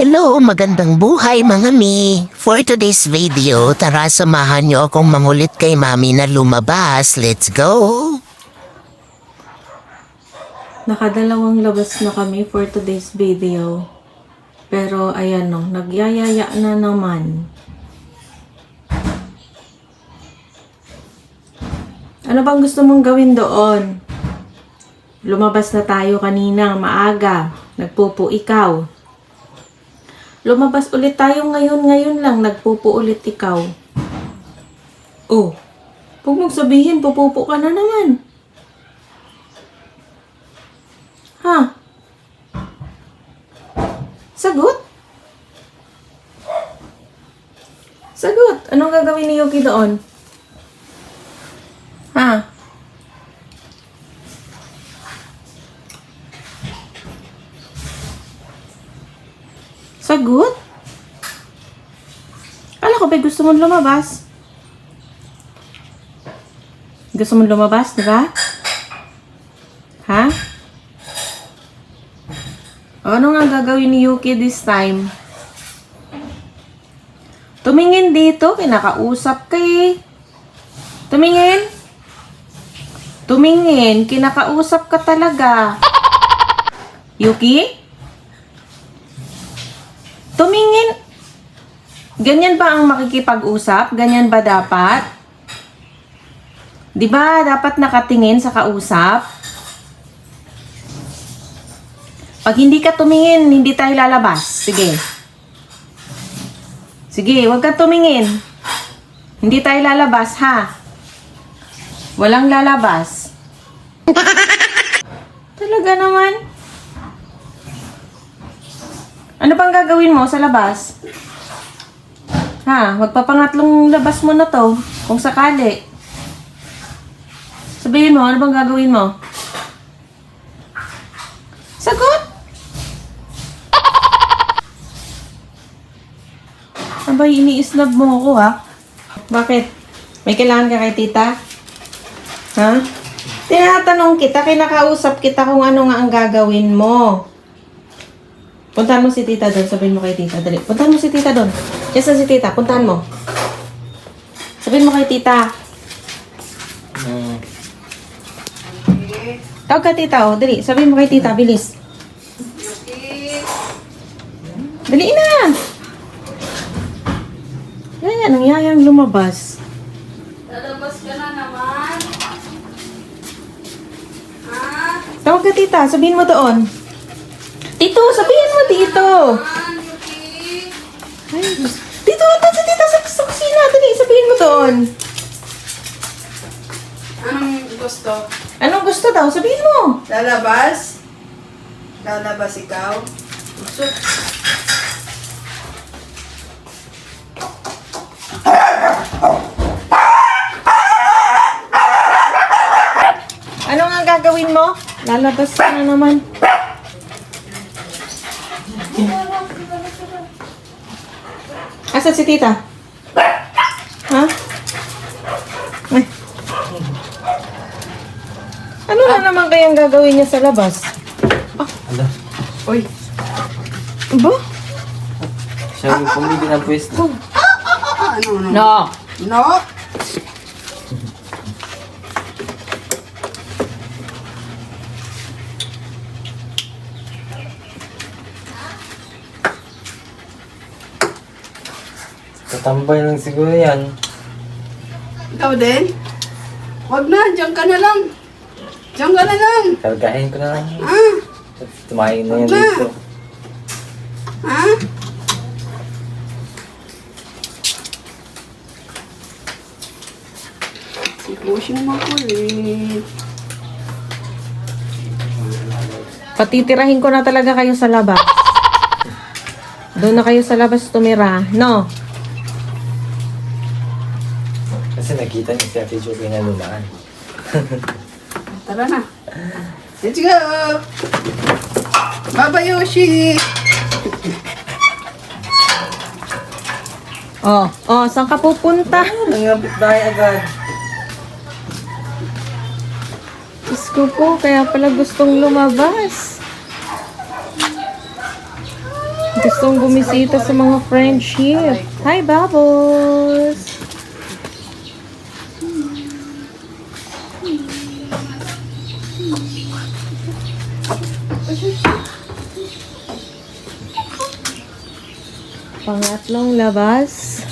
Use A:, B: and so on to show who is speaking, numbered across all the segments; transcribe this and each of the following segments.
A: Hello, magandang buhay mga mi. For today's video, tara samahan niyo akong mangulit kay mami na lumabas. Let's go!
B: Nakadalawang labas na kami for today's video. Pero ayan no, nagyayaya na naman. Ano bang gusto mong gawin doon? Lumabas na tayo kanina, maaga. Nagpupo ikaw. Lumabas ulit tayo ngayon lang. Nagpupo ulit ikaw. Oh, huwag mong sabihin, pupupo ka na naman. Ha? Sagot? Sagot. Anong gagawin ni Yuki doon? Ha? Sagot? Kala ko ba gusto mong lumabas? Gusto mong lumabas, di ba? Ha? Ano nga gagawin ni Yuki this time? Tumingin dito, kinakausap ka eh. Tumingin. Tumingin, kinakausap ka talaga. Yuki? Tumingin. Ganyan ba ang makikipag-usap? Ganyan ba dapat? Di ba dapat nakatingin sa kausap? Pag hindi ka tumingin, hindi tayo lalabas. Sige. Sige, huwag ka tumingin. Hindi tayo lalabas, ha? Walang lalabas. Talaga naman. Ano bang gagawin mo sa labas? Ha? Magpapangatlong labas mo na to. Kung sakali. Sabihin mo, ano bang gagawin mo? Sagot! Abay, ini-snub mo ako, ha? Bakit? May kailangan ka kay tita? Ha? Tinatanong kita, kinakausap kita kung ano nga ang gagawin mo. Puntahan mo si tita doon. Sabihin mo kay tita. Dali. Puntahan mo si tita doon. Yes, si tita. Puntahan mo. Sabihin mo kay tita. Tawag ka tita, oh. Dali. Sabihin mo kay tita. Bilis. Dali na. Yan, ang yayang lumabas.
C: Lalabas ka na naman. Ha?
B: Tawag ka tita. Sabihin mo doon. Tito, sabihin mo dito.
C: Yuki.
B: Ay, dito, doon sa tita sa kusina. Dali, sabihin mo doon.
C: Anong gusto?
B: Anong gusto daw? Sabihin mo.
C: Lalabas? Lalabas ikaw? Gusto?
B: Ano nga gagawin mo? Lalabas ka na naman. Asan si tita? Ha? Ay. Ano na naman kayang gagawin niya sa labas?
D: Ala,
C: Uy.
B: Ba?
D: siya yung pumili ng pwesto.
C: Ano?
B: No.
C: No?
D: Tatambay lang siguro yan.
C: Ikaw din? Wag na, diyan ka na lang. Diyan ka na lang.
D: Kargahin ko na lang.
C: Ha?
D: Tumahin na yan
C: Wala.
D: dito.
C: Ha? Si Kushing makulit.
B: Patitirahin ko na talaga kayo sa labas. Doon na kayo sa labas tumira. No?
D: Kasi nakita niya si Ate Joey na lumaan.
C: Tara na. Let's go! Baba Yoshi!
B: Oh, saan ka pupunta?
D: Nangapit tayo agad.
B: Diyos ko po, kaya pala gustong lumabas. Gustong bumisita sa mga friendship. Hi, Bubbles! Pangatlong labas.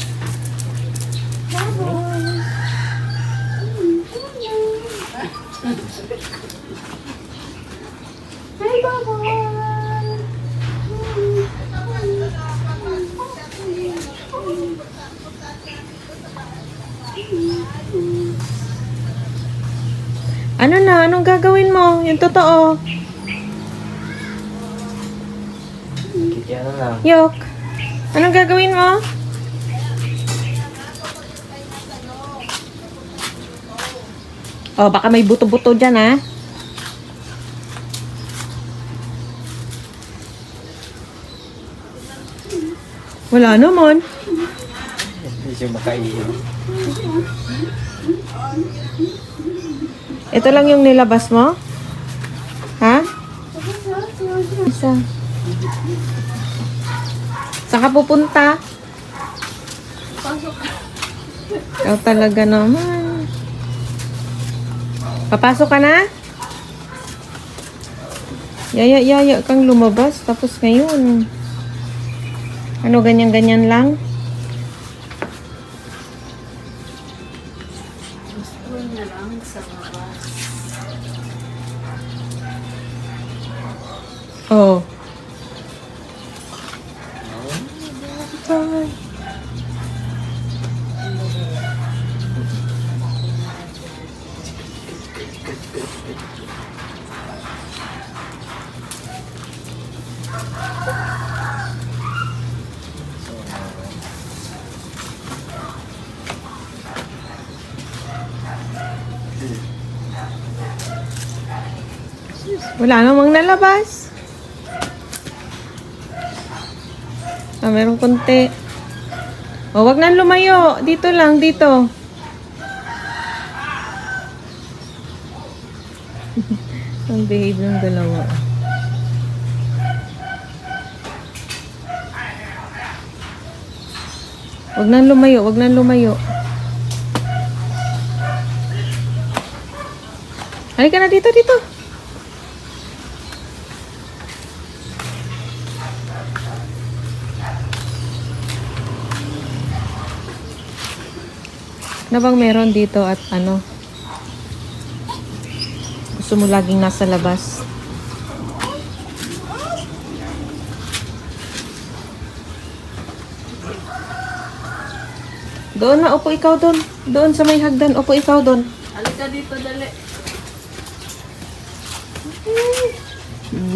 B: Hi, Bubbles! Ano na? Anong gagawin mo? Yung totoo.
D: Kiki, ano lang.
B: Yok. Anong gagawin mo? Oh, baka may buto-buto dyan, ha? Wala naman.
D: Hindi siya makaihi.
B: Ito lang yung nilabas mo? Ha? Isa. Saan ka pupunta? Ikaw talaga naman. Papasok ka na? Yaya kang lumabas. Tapos ngayon. Ano, ganyan-ganyan lang? Oh. Wala namang nalabas. Ah, meron konti. O, wag nang lumayo. Dito lang, dito. Ang behave ng dalawa. Wag nang lumayo, wag nang lumayo. Halika na dito, dito. Na bang meron dito at ano? Gusto mo laging nasa labas? Doon na, upo ikaw doon. Doon sa may hagdan, upo ikaw doon.
C: Halika dito, dali.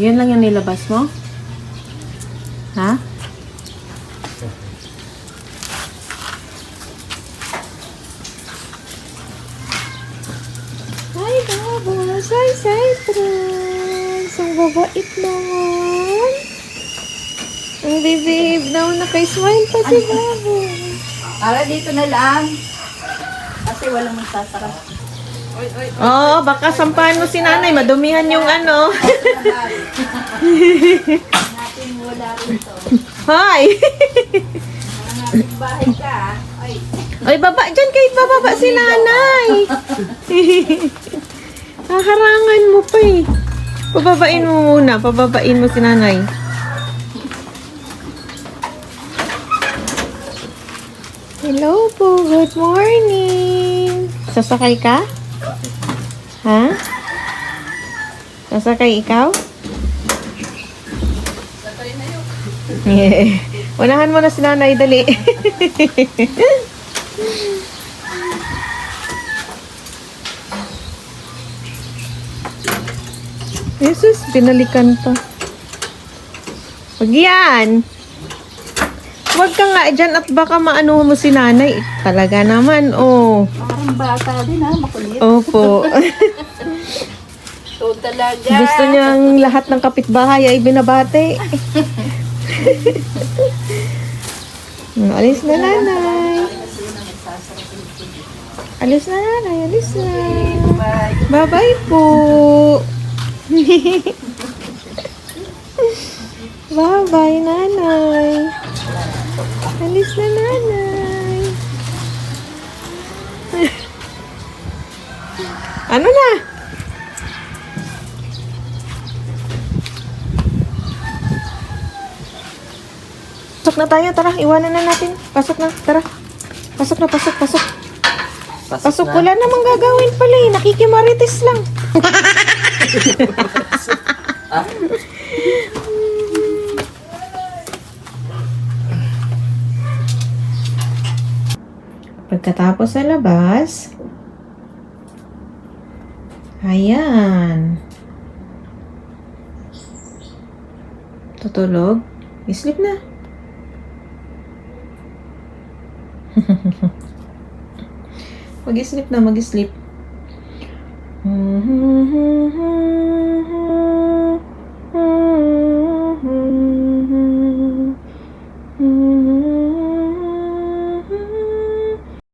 B: Yan lang yung nilabas mo? Ha? Hi, Babos! Hi, Cypress! Ang babait naman! Ang bibib daw, naka-smile pa si Babos.
C: Para dito na lang. Kasi walang magsasara.
B: Oo, baka sampahan mo si nanay, madumihan yung ano.
C: Natin wala rito.
B: Hi!
C: Hanapin bahay ka. Ay,
B: Ay, baba dyan kahit bababa si nanay. Haharangan mo pa eh. Pababain mo muna, pababain mo si nanay. Hello po, good morning. Sasakay ka? Ha? Sasakay ikaw?
C: sakay na yun.
B: Yeah. Unahan mo na si nanay, dali. Jesus, binalikan pa. Wag yan. Huwag ka nga dyan at baka maano mo si nanay. Talaga naman, oh.
C: Parang bata din ha, makulit.
B: Opo.
C: So talaga.
B: Gusto niyang lahat ng kapitbahay ay binabate. Alis na nanay. Alis na nanay, alis na. Bye-bye po. Bye-bye, nanay. Alis na, nanay. Ano na? Pasok na tayo, tara. Iwanan na natin. Pasok na, tara. Pasok na, pasok, pasok. Pasok, wala namang gagawin pala eh. Nakikimarites lang. Pagkatapos sa labas, ayan. Tutulog. Sleep na. Mag-sleep na, mag-sleep.